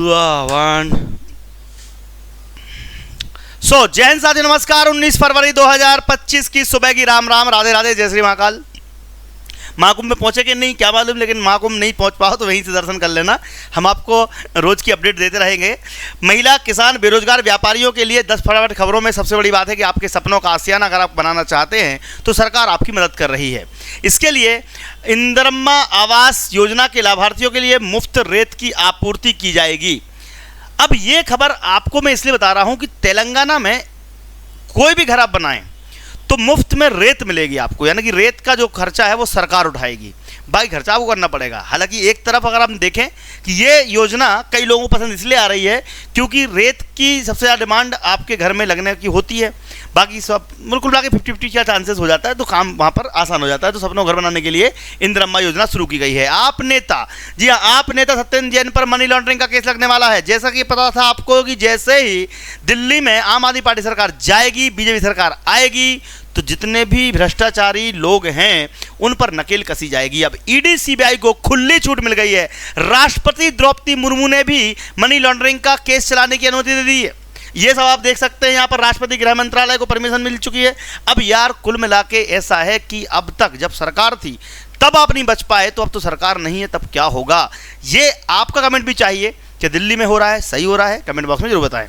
One जय हिंद साथी, नमस्कार। 19 फरवरी 2025 की सुबह की राम राम, राधे राधे, जय श्री महाकाल। महाकुंभ में पहुंचे कि नहीं क्या मालूम, लेकिन महाकुंभ नहीं पहुंच पाओ तो वहीं से दर्शन कर लेना। हम आपको रोज की अपडेट देते रहेंगे। महिला, किसान, बेरोजगार, व्यापारियों के लिए 10 फटाफट खबरों में सबसे बड़ी बात है कि आपके सपनों का आशियाना अगर आप बनाना चाहते हैं तो सरकार आपकी मदद कर रही है। इसके लिए इंदिरम्मा आवास योजना के लाभार्थियों के लिए मुफ्त रेत की आपूर्ति की जाएगी। अब ये खबर आपको मैं इसलिए बता रहा हूं कि तेलंगाना में कोई भी घर आप बनाएं तो मुफ्त में रेत मिलेगी आपको, यानी कि रेत का जो खर्चा है वो सरकार उठाएगी, बाकी खर्चा आपको करना पड़ेगा। हालांकि एक तरफ अगर हम देखें कि ये योजना कई लोगों को पसंद इसलिए आ रही है क्योंकि रेत की सबसे ज़्यादा डिमांड आपके घर में लगने की होती है, बाकी सब बिल्कुल बाकी 50-50 का चांसेस हो जाता है, तो काम वहाँ पर आसान हो जाता है। तो सपनों घर बनाने के लिए इंदिरम्मा योजना शुरू की गई है। आप नेता, जी हाँ, आप नेता सत्येंद्र जैन पर मनी लॉन्ड्रिंग का केस लगने वाला है। जैसा कि पता था आपको कि जैसे ही दिल्ली में आम आदमी पार्टी सरकार जाएगी, बीजेपी सरकार आएगी, तो जितने भी भ्रष्टाचारी लोग हैं उन पर नकेल कसी जाएगी। अब ईडी सीबीआई को खुली छूट मिल गई है। राष्ट्रपति द्रौपदी मुर्मू ने भी मनी लॉन्ड्रिंग का केस चलाने की अनुमति दे दी है। ये सब आप देख सकते हैं, यहाँ पर राष्ट्रपति गृह मंत्रालय को परमिशन मिल चुकी है। अब यार कुल मिला के ऐसा है कि अब तक जब सरकार थी तब आप नहीं बच पाए, तो अब तो सरकार नहीं है, तब क्या होगा। ये आपका कमेंट भी चाहिए कि दिल्ली में हो रहा है, सही हो रहा है, कमेंट बॉक्स में जरूर बताएं।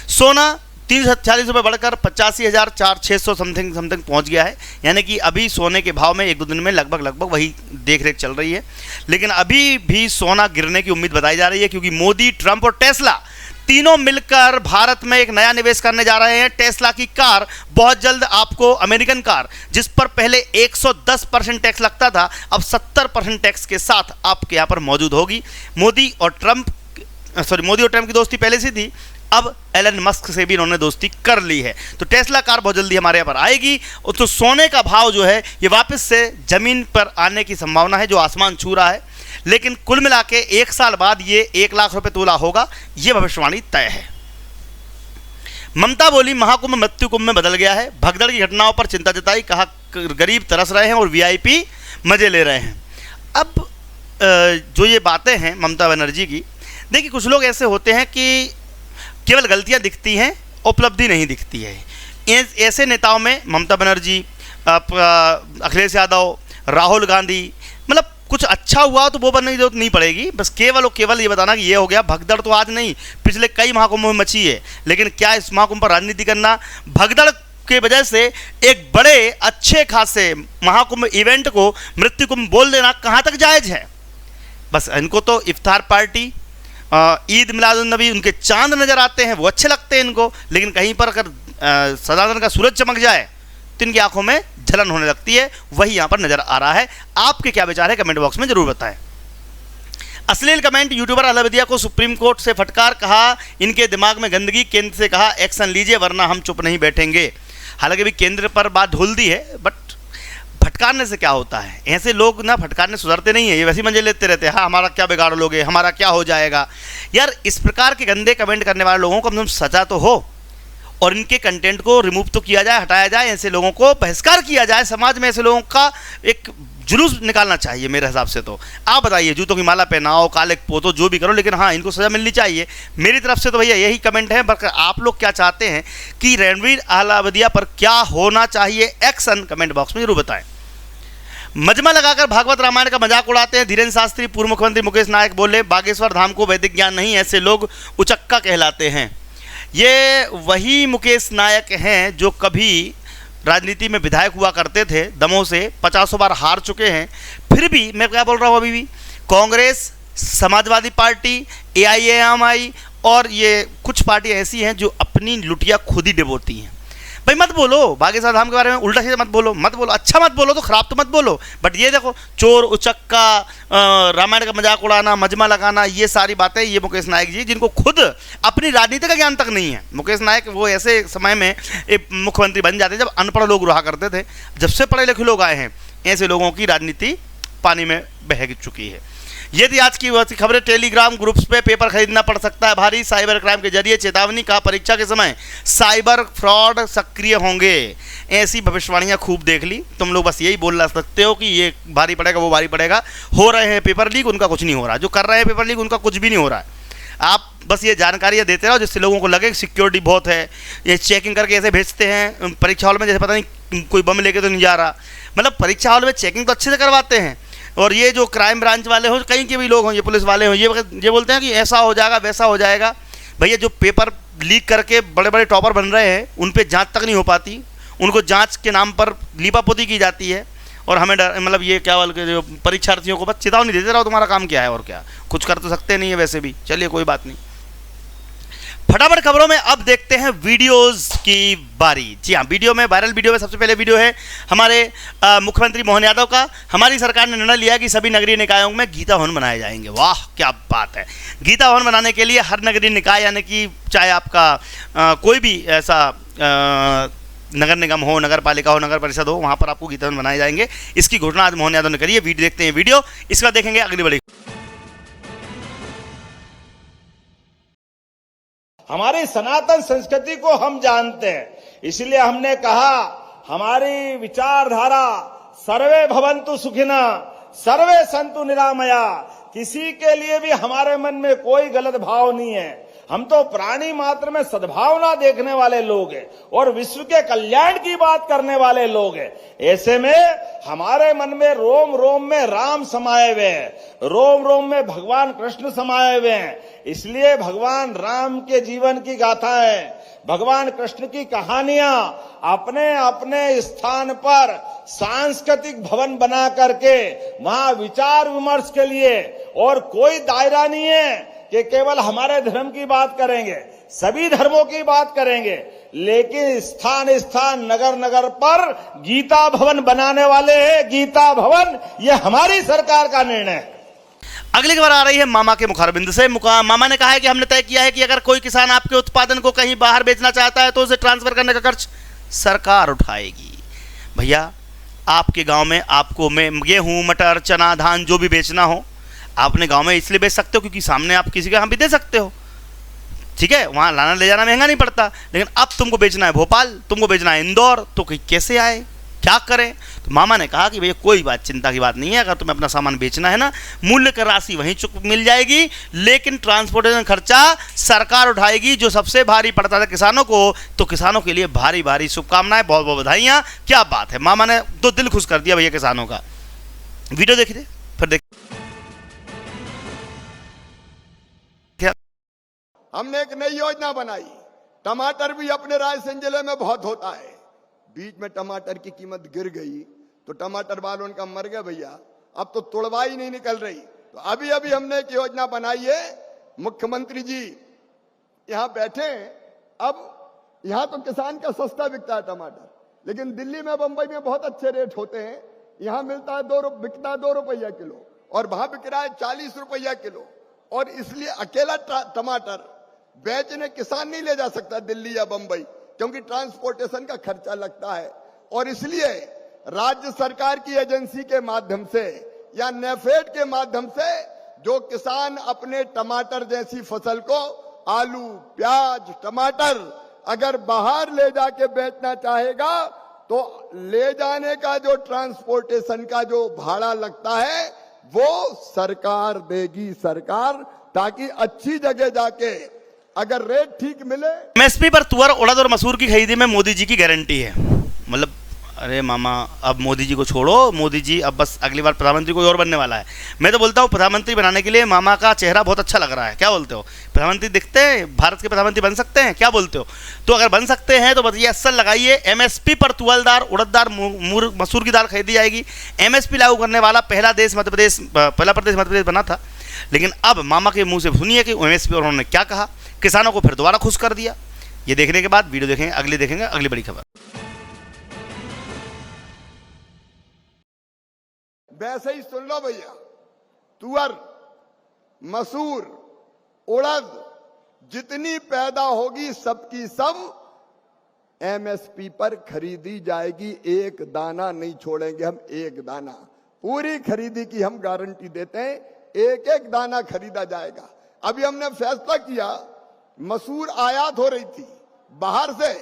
सोना 30-40 रुपये बढ़कर 85,600 समथिंग पहुंच गया है, यानी कि अभी सोने के भाव में 1-2 दिन में लगभग वही देख रेख चल रही है। लेकिन अभी भी सोना गिरने की उम्मीद बताई जा रही है क्योंकि मोदी, ट्रंप और टेस्ला तीनों मिलकर भारत में एक नया निवेश करने जा रहे हैं। टेस्ला की कार बहुत जल्द आपको, अमेरिकन कार जिस पर पहले 110% टैक्स लगता था, अब 70% टैक्स के साथ आपके यहाँ पर मौजूद होगी। मोदी और ट्रंप की दोस्ती पहले से थी, अब एलन मस्क से भी इन्होंने दोस्ती कर ली है। तो टेस्ला कार बहुत जल्दी हमारे यहाँ पर आएगी। और तो सोने का भाव जो है ये वापस से ज़मीन पर आने की संभावना है, जो आसमान छू रहा है। लेकिन कुल मिला के 1 साल बाद ये 1 लाख रुपए तोला होगा, ये भविष्यवाणी तय है। ममता बोली महाकुंभ मृत्यु कुंभ में बदल गया है। भगदड़ की घटनाओं पर चिंता जताई, कहा गरीब तरस रहे हैं और वीआईपी मजे ले रहे हैं। अब जो ये बातें हैं ममता बनर्जी की, देखिए कुछ लोग ऐसे होते हैं कि केवल गलतियां दिखती हैं, उपलब्धि नहीं दिखती है। ऐसे नेताओं में ममता बनर्जी, अखिलेश यादव, राहुल गांधी, मतलब कुछ अच्छा हुआ तो वो बनने की जरूरत नहीं पड़ेगी। बस केवल और केवल ये बताना कि ये हो गया। भगदड़ तो आज नहीं, पिछले कई महाकुंभों में मची है, लेकिन क्या इस महाकुंभ पर राजनीति करना, भगदड़ के वजह से एक बड़े अच्छे खासे महाकुंभ इवेंट को मृत्यु कुंभ बोल देना कहाँ तक जायज़ है। बस इनको तो इफ्तार पार्टी, ईद मिलादुन्नबी, उनके चांद नज़र आते हैं, वो अच्छे लगते हैं इनको, लेकिन कहीं पर अगर सदानंद का सूरज चमक जाए तो इनकी आंखों में जलन होने लगती है। वही यहाँ पर नज़र आ रहा है। आपके क्या विचार है कमेंट बॉक्स में जरूर बताएं। अश्लील कमेंट, यूट्यूबर अलविदिया को सुप्रीम कोर्ट से फटकार, कहा इनके दिमाग में गंदगी, केंद्र से कहा एक्शन लीजिए वरना हम चुप नहीं बैठेंगे। हालांकि भी केंद्र पर बात ढोल दी है, बट फटकारने से क्या होता है। ऐसे लोग ना फटकारने सुधरते नहीं है, ये वैसे मजे लेते रहते हैं। हाँ, हमारा क्या बिगाड़ लोगे, हमारा क्या हो जाएगा। यार इस प्रकार के गंदे कमेंट करने वाले लोगों को कम से कम सजा तो हो, और इनके कंटेंट को रिमूव तो किया जाए, हटाया जाए, ऐसे लोगों को बहिष्कार किया जाए। समाज में ऐसे लोगों का एक जुलूस निकालना चाहिए मेरे हिसाब से। तो आप बताइए, जूतों की माला पहनाओ, काले पोतो, जो भी करो, लेकिन हाँ इनको सज़ा मिलनी चाहिए। मेरी तरफ से तो भैया यही कमेंट है। बल्कि आप लोग क्या चाहते हैं कि रणवीर अहलावदिया पर क्या होना चाहिए एक्शन, कमेंट बॉक्स में जरूर बताएं। मजमा लगाकर भागवत रामायण का मजाक उड़ाते हैं धीरेन्द्र शास्त्री। पूर्व मुख्यमंत्री मुकेश नायक बोले बागेश्वर धाम को वैदिक ज्ञान नहीं, ऐसे लोग उचक्का कहलाते हैं। ये वही मुकेश नायक हैं जो कभी राजनीति में विधायक हुआ करते थे, दमोह से 50 बार हार चुके हैं। फिर भी मैं क्या बोल रहा हूँ, अभी भी कांग्रेस, समाजवादी पार्टी, AIAMI और ये कुछ पार्टियाँ ऐसी हैं जो अपनी लुटिया खुद ही डिबोती हैं। भाई मत बोलो बागेश्वर धाम के बारे में उल्टा सीधा मत बोलो, अच्छा मत बोलो तो खराब तो मत बोलो। बट ये देखो, चोर, उचक्का, रामायण का मजाक उड़ाना, मजमा लगाना, ये सारी बातें ये मुकेश नायक जी, जिनको खुद अपनी राजनीति का ज्ञान तक नहीं है। मुकेश नायक वो ऐसे समय में एक मुख्यमंत्री बन जाते जब अनपढ़ लोग रहा करते थे। जब से पढ़े लिखे लोग आए हैं, ऐसे लोगों की राजनीति पानी में बह चुकी है। ये थी आज की खबरें। टेलीग्राम ग्रुप्स पे पेपर खरीदना पड़ सकता है भारी, साइबर क्राइम के जरिए चेतावनी, कहा परीक्षा के समय साइबर फ्रॉड सक्रिय होंगे। ऐसी भविष्यवाणियां खूब देख ली। तुम लोग बस यही बोल सकते हो कि ये भारी पड़ेगा, वो भारी पड़ेगा। हो रहे हैं पेपर लीक, उनका कुछ नहीं हो रहा। जो कर रहे हैं पेपर लीक, उनका कुछ भी नहीं हो रहा है। आप बस ये जानकारियाँ देते रहो जिससे लोगों को लगे कि सिक्योरिटी बहुत है। ये चेकिंग करके ऐसे भेजते हैं परीक्षा हॉल में, जैसे पता नहीं कोई बम लेके तो नहीं जा रहा। मतलब परीक्षा हॉल में चेकिंग तो अच्छे से करवाते हैं। और ये जो क्राइम ब्रांच वाले हो, कहीं के भी लोग हों, ये पुलिस वाले हों, ये बोलते हैं कि ऐसा हो जाएगा वैसा हो जाएगा। भैया जो पेपर लीक करके बड़े बड़े टॉपर बन रहे हैं उन पे जांच तक नहीं हो पाती, उनको जांच के नाम पर लीपापोती की जाती है। और हमें मतलब ये क्या बोल के जो परीक्षार्थियों को बस चेतावनी देते रहो तुम्हारा काम क्या है और क्या, कुछ कर तो सकते नहीं है वैसे भी। चलिए कोई बात नहीं, फटाफट खबरों में अब देखते हैं वीडियोस की बारी। जी हाँ, वीडियो में वायरल वीडियो में सबसे पहले वीडियो है हमारे मुख्यमंत्री मोहन यादव का। हमारी सरकार ने निर्णय लिया कि सभी नगरीय निकायों में गीता भवन बनाए जाएंगे। वाह क्या बात है। गीता भवन बनाने के लिए हर नगरीय निकाय यानी कि चाहे आपका कोई भी ऐसा नगर निगम हो, नगर पालिका हो, नगर परिषद हो, वहाँ पर आपको गीता भवन बनाए जाएंगे। इसकी घोषणा आज मोहन यादव ने करी है। वीडियो देखते हैं, वीडियो इसका देखेंगे अगली बड़ी। हमारी सनातन संस्कृति को हम जानते हैं, इसलिए हमने कहा हमारी विचारधारा सर्वे भवन्तु सुखिना सर्वे सन्तु निरामया। किसी के लिए भी हमारे मन में कोई गलत भाव नहीं है। हम तो प्राणी मात्र में सद्भावना देखने वाले लोग हैं और विश्व के कल्याण की बात करने वाले लोग हैं। ऐसे में हमारे मन में रोम रोम में राम समाये हुए हैं, रोम रोम में भगवान कृष्ण समाये हुए हैं। इसलिए भगवान राम के जीवन की गाथाएं, भगवान कृष्ण की कहानियां अपने अपने स्थान पर सांस्कृतिक भवन बना करके वहां विचार विमर्श के लिए, और कोई दायरा नहीं है कि केवल हमारे धर्म की बात करेंगे, सभी धर्मों की बात करेंगे, लेकिन स्थान स्थान नगर नगर पर गीता भवन बनाने वाले हैं। गीता भवन ये हमारी सरकार का निर्णय है। अगली खबर आ रही है मामा के मुखारबिंद से। मामा ने कहा है कि हमने तय किया है कि अगर कोई किसान आपके उत्पादन को कहीं बाहर बेचना चाहता है तो उसे ट्रांसफर करने का खर्च सरकार उठाएगी। भैया आपके गांव में आपको गेहूं, मटर, चना, धान जो भी बेचना हो आप अपने गांव में इसलिए बेच सकते हो क्योंकि सामने आप किसी के यहाँ भी दे सकते हो, ठीक है, वहाँ लाना ले जाना महंगा नहीं पड़ता। लेकिन अब तुमको बेचना है भोपाल, तुमको बेचना है इंदौर, तो कैसे आए, क्या करें? तो मामा ने कहा कि भैया कोई बात चिंता की बात नहीं है, अगर तुम्हें अपना सामान बेचना है ना, मूल्य की राशि वहीं मिल जाएगी, लेकिन ट्रांसपोर्टेशन खर्चा सरकार उठाएगी, जो सबसे भारी पड़ता था किसानों को। तो किसानों के लिए भारी भारी शुभकामनाएं, बहुत बहुत बधाइयाँ। क्या बात है, मामा ने तो दिल खुश कर दिया भैया किसानों का। वीडियो देखिए फिर देख। हमने एक नई योजना बनाई। टमाटर भी अपने रायसेन जिले में बहुत होता है। बीच में टमाटर की कीमत गिर गई तो टमाटर वालों का मर गए भैया, अब तो तुड़वाई नहीं निकल रही। तो अभी अभी हमने एक योजना बनाई है, मुख्यमंत्री जी यहाँ बैठे हैं। अब यहाँ तो किसान का सस्ता बिकता है टमाटर, लेकिन दिल्ली में, बंबई में बहुत अच्छे रेट होते हैं। यहाँ मिलता है बिकता है 2 रुपया किलो, और वहां बिक रहा है 40 रुपया किलो। और इसलिए अकेला टमाटर बेचने किसान नहीं ले जा सकता दिल्ली या बंबई, क्योंकि ट्रांसपोर्टेशन का खर्चा लगता है। और इसलिए राज्य सरकार की एजेंसी के माध्यम से या नेफेड के माध्यम से जो किसान अपने टमाटर जैसी फसल को, आलू, प्याज, टमाटर अगर बाहर ले जाके बेचना चाहेगा तो ले जाने का जो ट्रांसपोर्टेशन का जो भाड़ा लगता है वो सरकार देगी, सरकार, ताकि अच्छी जगह जाके अगर रेट ठीक मिले। एमएसपी पर तुअर, उड़द और मसूर की खरीदी में मोदी जी की गारंटी है। मतलब अरे मामा, अब मोदी जी को छोड़ो, मोदी जी अब बस अगली बार प्रधानमंत्री कोई और बनने वाला है। मैं तो बोलता हूँ प्रधानमंत्री बनाने के लिए मामा का चेहरा बहुत अच्छा लग रहा है। क्या बोलते हो, प्रधानमंत्री दिखते हैं, भारत के प्रधानमंत्री बन सकते हैं, क्या बोलते हो? तो अगर बन सकते हैं तो बस ये असल लगाइए, एमएसपी पर तुअरदार, उड़ददार, मसूर की दाल खरीदी जाएगी। एमएसपी लागू करने वाला पहला प्रदेश मध्य प्रदेश बना था। लेकिन अब मामा के मुंह से सुनिए कि एमएसपी और उन्होंने क्या कहा, किसानों को फिर दोबारा खुश कर दिया। ये देखने के बाद वीडियो देखेंगे अगली बड़ी खबर। वैसे ही सुन लो भैया, तुअर, मसूर, उड़द जितनी पैदा होगी सबकी सब एमएसपी पर खरीदी जाएगी। एक दाना नहीं छोड़ेंगे हम, एक दाना, पूरी खरीदी की हम गारंटी देते हैं। एक एक दाना खरीदा जाएगा। अभी हमने फैसला किया, मसूर आयात हो रही थी बाहर से,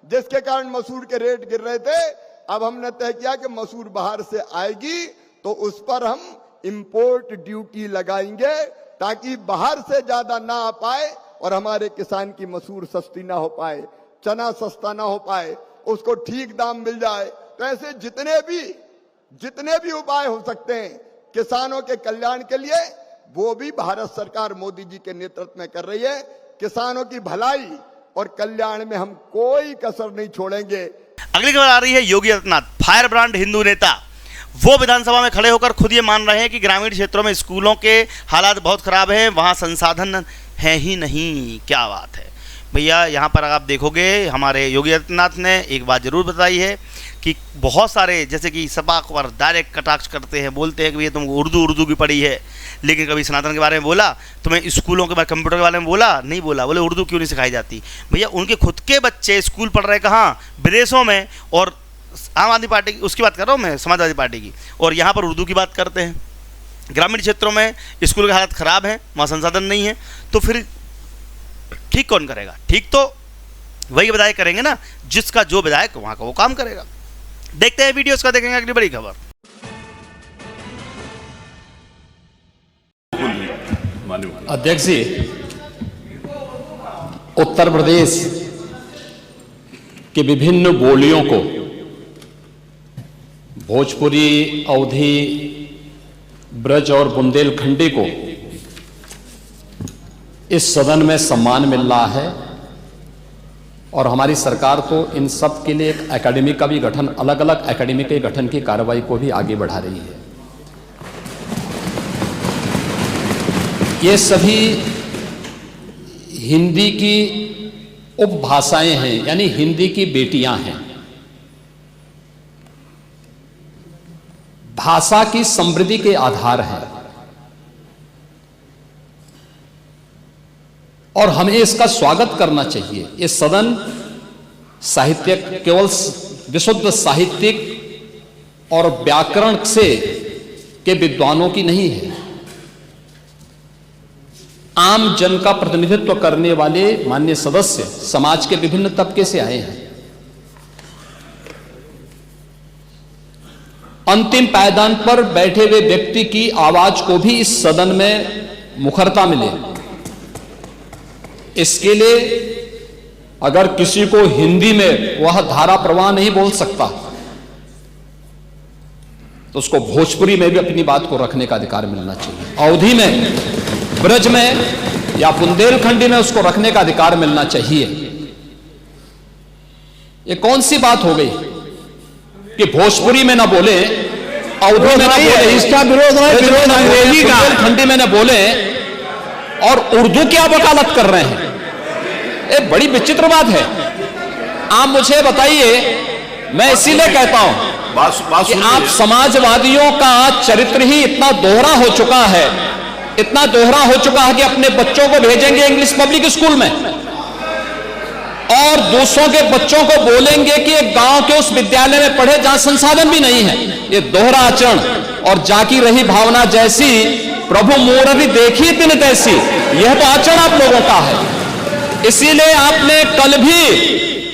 जिसके कारण मसूर के रेट गिर रहे थे। अब हमने तय किया कि मसूर बाहर से आएगी तो उस पर हम इंपोर्ट ड्यूटी लगाएंगे ताकि बाहर से ज्यादा ना आ पाए और हमारे किसान की मसूर सस्ती ना हो पाए, चना सस्ता ना हो पाए, उसको ठीक दाम मिल जाए। तो ऐसे जितने भी उपाय हो सकते हैं किसानों के कल्याण के लिए, वो भी भारत सरकार मोदी जी के नेतृत्व में कर रही है। किसानों की भलाई और कल्याण में हम कोई कसर नहीं छोड़ेंगे। अगली खबर आ रही है योगी आदित्यनाथ, फायर ब्रांड हिंदू नेता। वो विधानसभा में खड़े होकर खुद ये मान रहे हैं कि ग्रामीण क्षेत्रों में स्कूलों के हालात बहुत खराब हैं, वहाँ संसाधन है ही नहीं। क्या बात है भैया। यहाँ पर आप देखोगे हमारे योगी आदित्यनाथ ने एक बात जरूर बताई है कि बहुत सारे जैसे कि सपा पर डायरेक्ट कटाक्ष करते हैं, बोलते हैं कि भैया तुम उर्दू की पढ़ी है, लेकिन कभी सनातन के बारे में बोला, तुम्हें स्कूलों के बारे कंप्यूटर के बारे में बोला, नहीं बोला। बोले उर्दू क्यों नहीं सिखाई जाती। भैया उनके खुद के बच्चे स्कूल पढ़ रहे कहाँ, विदेशों में, और आम आदमी पार्टी की उसकी बात कर रहा हूँ मैं, समाजवादी पार्टी की, और यहाँ पर उर्दू की बात करते हैं। ग्रामीण क्षेत्रों में स्कूल की हालत ख़राब है, वहाँ संसाधन नहीं है, तो फिर ठीक कौन करेगा। ठीक तो वही विधायक करेंगे ना, जिसका जो विधायक वहाँ का वो काम करेगा। देखते हैं वीडियो उसका, देखेंगे अगली बड़ी खबर। अध्यक्ष जी, उत्तर प्रदेश के विभिन्न बोलियों को, भोजपुरी, अवधी, ब्रज और बुंदेलखंडी को इस सदन में सम्मान मिल रहा है और हमारी सरकार तो इन सब के लिए एक एकेडमी का भी गठन, अलग अलग एकेडमी के गठन की कार्रवाई को भी आगे बढ़ा रही है। ये सभी हिंदी की उपभाषाएं हैं, यानी हिंदी की बेटियां हैं। भाषा की समृद्धि के आधार हैं और हमें इसका स्वागत करना चाहिए। ये सदन साहित्यिक, केवल विशुद्ध साहित्यिक और व्याकरण से के विद्वानों की नहीं है, आम जन का प्रतिनिधित्व करने वाले माननीय सदस्य समाज के विभिन्न तबके से आए हैं। अंतिम पायदान पर बैठे हुए व्यक्ति की आवाज को भी इस सदन में मुखरता मिले, इसके लिए अगर किसी को हिंदी में वह धारा प्रवाह नहीं बोल सकता तो उसको भोजपुरी में भी अपनी बात को रखने का अधिकार मिलना चाहिए, अवधी में, ब्रज में या बुंदेलखंडी में उसको रखने का अधिकार मिलना चाहिए। ये कौन सी बात हो गई कि भोजपुरी में ना बोले, अवधी में ना बोले, इसका विरोध अंग्रेजी का, बुंदेलखंडी में ना बोले और उर्दू की आप वकालत कर रहे हैं। ये बड़ी विचित्र बात है। आप मुझे बताइए, मैं इसीलिए कहता हूं कि आप समाजवादियों का चरित्र ही इतना दोहरा हो चुका है, इतना दोहरा हो चुका है कि अपने बच्चों को भेजेंगे इंग्लिश पब्लिक स्कूल में और दूसरों के बच्चों को बोलेंगे कि एक गांव के उस विद्यालय में पढ़े जहां संसाधन भी नहीं है। ये दोहरा आचरण और जाकी रही भावना जैसी प्रभु मोररी देखी तिन तैसी, यह तो आचरण आप लोगों का है। इसीलिए आपने कल भी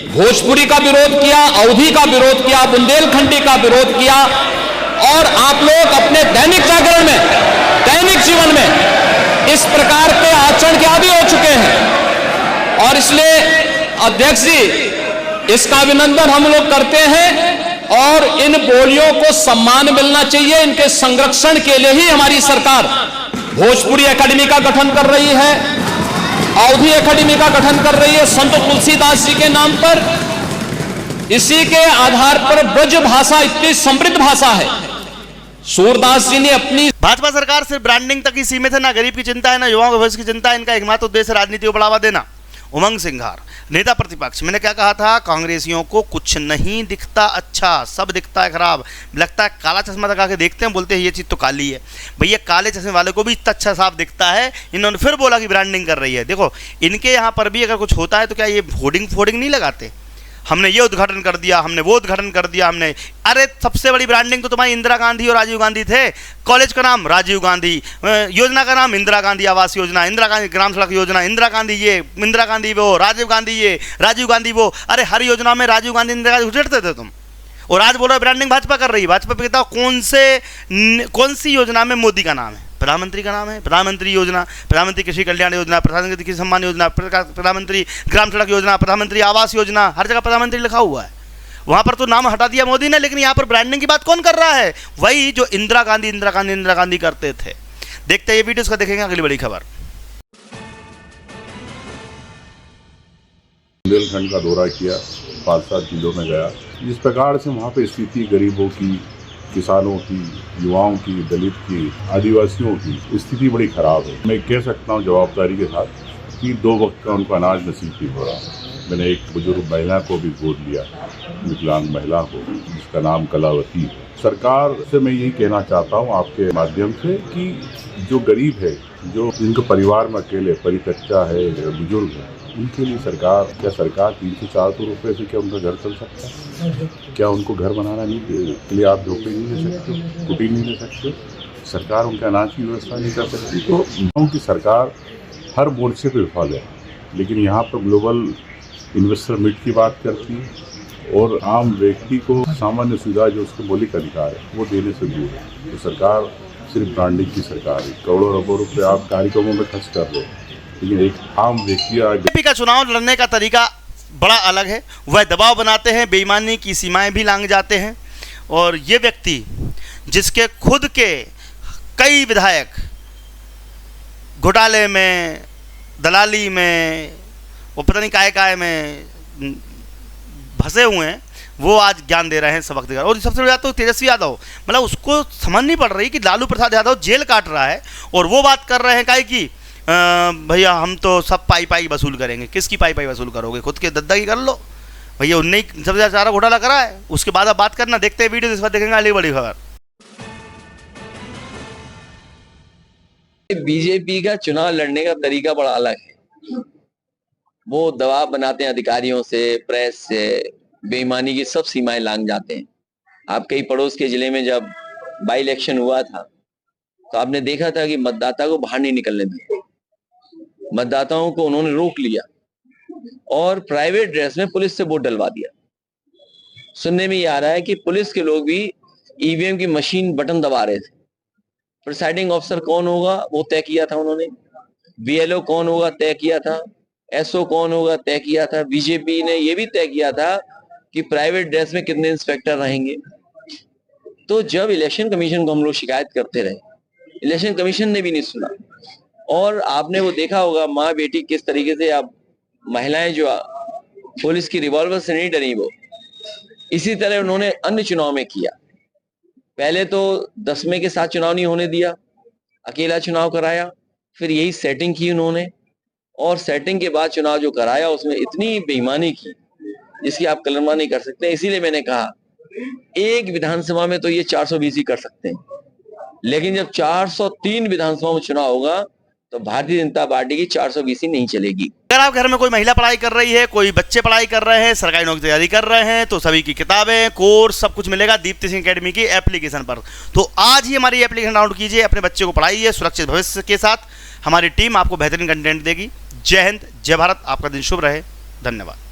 भोजपुरी का विरोध किया, अवधी का विरोध किया, बुंदेलखंडी का विरोध किया और आप लोग अपने दैनिक जागरण में, दैनिक जीवन में इस प्रकार के आचरण के आदी हो चुके हैं। और इसलिए अध्यक्ष जी, इसका अभिनंदन हम लोग करते हैं और इन बोलियों को सम्मान मिलना चाहिए। इनके संरक्षण के लिए ही हमारी सरकार भोजपुरी एकेडमी का गठन कर रही है, अवधी एकेडमी का गठन कर रही है संत तुलसीदास जी के नाम पर। इसी के आधार पर ब्रज भाषा इतनी समृद्ध भाषा है। सूरदास जी ने अपनी भाजपा सरकार सिर्फ ब्रांडिंग तक ही सीमित है, ना गरीब की चिंता है, ना युवाओं के भविष्य की चिंता है। इनका एकमात्र उद्देश्य राजनीति को बढ़ावा देना। उमंग सिंघार, नेता प्रतिपक्ष। मैंने क्या कहा था, कांग्रेसियों को कुछ नहीं दिखता अच्छा, सब दिखता है खराब। लगता है काला चश्मा लगा के देखते हैं, बोलते हैं ये चीज़ तो काली है। भैया काले चश्मे वाले को भी इतना अच्छा साफ दिखता है। इन्होंने फिर बोला कि ब्रांडिंग कर रही है। देखो इनके यहाँ पर भी अगर कुछ होता है तो क्या ये होर्डिंग नहीं लगाते, हमने ये उद्घाटन कर दिया, हमने वो उद्घाटन कर दिया, हमने, अरे सबसे बड़ी ब्रांडिंग तो तुम्हारी इंदिरा गांधी और राजीव गांधी थे। कॉलेज का नाम राजीव गांधी, योजना का नाम इंदिरा गांधी आवास योजना, इंदिरा गांधी ग्राम सड़क योजना, इंदिरा गांधी ये, इंदिरा गांधी वो, राजीव गांधी ये, राजीव गांधी वो। अरे हर योजना में राजीव गांधी इंदिरा गांधी उछेड़ते थे तुम, और आज बोलो ब्रांडिंग भाजपा कर रही है। भाजपा पे कहता कौन सी योजना में मोदी का नाम है, प्रधानमंत्री का नाम है, प्रधानमंत्री योजना, प्रधानमंत्री कृषि कल्याण योजना, प्रधानमंत्री किसान सम्मान योजना, प्रधानमंत्री ग्राम सड़क योजना, प्रधानमंत्री आवास योजना, हर जगह प्रधानमंत्री लिखा हुआ है। वहाँ पर तो नाम हटा दिया मोदी ने, लेकिन यहाँ पर ब्रांडिंग की बात कौन कर रहा है? वही जो इंदिरा गांधी करते थे। देखते हैं ये वीडियो, उसका देखेंगे अगली बड़ी खबर। बुंदेलखंड का दौरा किया, 5-7 जिलों में गया। जिस प्रकार से वहाँ पे स्थिति गरीबों की, किसानों की, युवाओं की, दलित की, आदिवासियों की स्थिति बड़ी खराब है। मैं कह सकता हूँ जवाबदारी के साथ कि 2 वक्त का उनको अनाज नसीब नहीं हो रहा। मैंने एक बुजुर्ग महिला को भी गोद लिया, विकलांग महिला को, जिसका नाम कलावती है। सरकार से मैं यही कहना चाहता हूँ आपके माध्यम से कि जो गरीब है, जो जिनके परिवार में अकेले परित्यक्ता है, बुजुर्ग है, उनके लिए सरकार 300-400 रुपये से क्या उनका घर चल सकता है? क्या उनको घर बनाना नहीं के लिए आप झोपड़ी नहीं ले सकते, कुटी नहीं ले सकते? सरकार उनके अनाज की व्यवस्था नहीं कर सकती। तो उनकी सरकार हर मोर्चे पर विफल है। लेकिन यहाँ पर ग्लोबल इन्वेस्टर मीट की बात करती है और आम व्यक्ति को सामान्य सुविधा जो उसके मौलिक अधिकार है वो देने से दूर है। तो सरकार सिर्फ ब्रांडिंग की सरकार है। करोड़ों अरबों रुपये आप कार्यक्रमों में खर्च कर रहे हो, लेकिन एक आम व्यक्ति बीजेपी का चुनाव लड़ने का तरीका बड़ा अलग है। वह दबाव बनाते हैं, बेईमानी की सीमाएं भी लांघ जाते हैं। और ये व्यक्ति जिसके खुद के कई विधायक घोटाले में, दलाली में, वो पता नहीं काय में फंसे हुए हैं, वो आज ज्ञान दे रहे हैं, सबक दे रहे हैं। और सबसे बड़ा तो तेजस्वी यादव, मतलब उसको समझ नहीं पड़ रही कि लालू प्रसाद यादव जेल काट रहा है और वो बात कर रहे हैं काहे कि भैया हम तो सब पाई वसूल करेंगे। किसकी पाई वसूल करोगे? खुद के दद्दा की कर लो भैया, उनने ही सबसे ज़्यादा घोटाला करा है। उसके बाद आप बात करना। देखते हैं वीडियो, इस बार देखेंगे अगली बड़ी खबर। बीजेपी का चुनाव लड़ने का तरीका बड़ा अलग है। वो दबाव बनाते हैं अधिकारियों से, प्रेस से, बेईमानी की सब सीमाएं लांघ जाते हैं। आप कई पड़ोस के जिले में जब बाई इलेक्शन हुआ था तो आपने देखा था कि मतदाता को बाहर नहीं निकलने दिया, मतदाताओं को उन्होंने रोक लिया और प्राइवेट ड्रेस में पुलिस से वोट डलवा दिया। सुनने में ये आ रहा है कि पुलिस के लोग भी ईवीएम की मशीन बटन दबा रहे थे। प्रिसाइडिंग ऑफिसर कौन होगा वो तय किया था उन्होंने, बीएलओ कौन होगा तय किया था, एसओ कौन होगा तय किया था। बीजेपी ने ये भी तय किया था कि प्राइवेट ड्रेस में कितने इंस्पेक्टर रहेंगे। तो जब इलेक्शन कमीशन को हम लोग शिकायत करते रहे, इलेक्शन कमीशन ने भी नहीं सुना। और आपने वो देखा होगा माँ बेटी किस तरीके से, अब महिलाएं जो पुलिस की रिवॉल्वर से नहीं डरी, वो इसी तरह उन्होंने अन्य चुनाव में किया। पहले तो 10वें के साथ चुनाव नहीं होने दिया, अकेला चुनाव कराया, फिर यही सेटिंग की उन्होंने, और सेटिंग के बाद चुनाव जो कराया उसमें इतनी बेईमानी की जिसकी आप कल्पना नहीं कर सकते। इसीलिए मैंने कहा एक विधानसभा में तो ये 420 ही कर सकते हैं, लेकिन जब 403 विधानसभा में चुनाव होगा तो भारतीय जनता पार्टी की 420 ही नहीं चलेगी। अगर आप घर में कोई महिला पढ़ाई कर रही है, कोई बच्चे पढ़ाई कर रहे हैं, सरकारी नौकरी तैयारी कर रहे हैं, तो सभी की किताबें, कोर्स सब कुछ मिलेगा दीप्ति सिंह एकेडमी की एप्लीकेशन पर। तो आज ही हमारी एप्लीकेशन डाउनलोड कीजिए, अपने बच्चे को पढ़ाइए सुरक्षित भविष्य के साथ। हमारी टीम आपको बेहतरीन कंटेंट देगी। जय हिंद, जय भारत, आपका दिन शुभ रहे। धन्यवाद।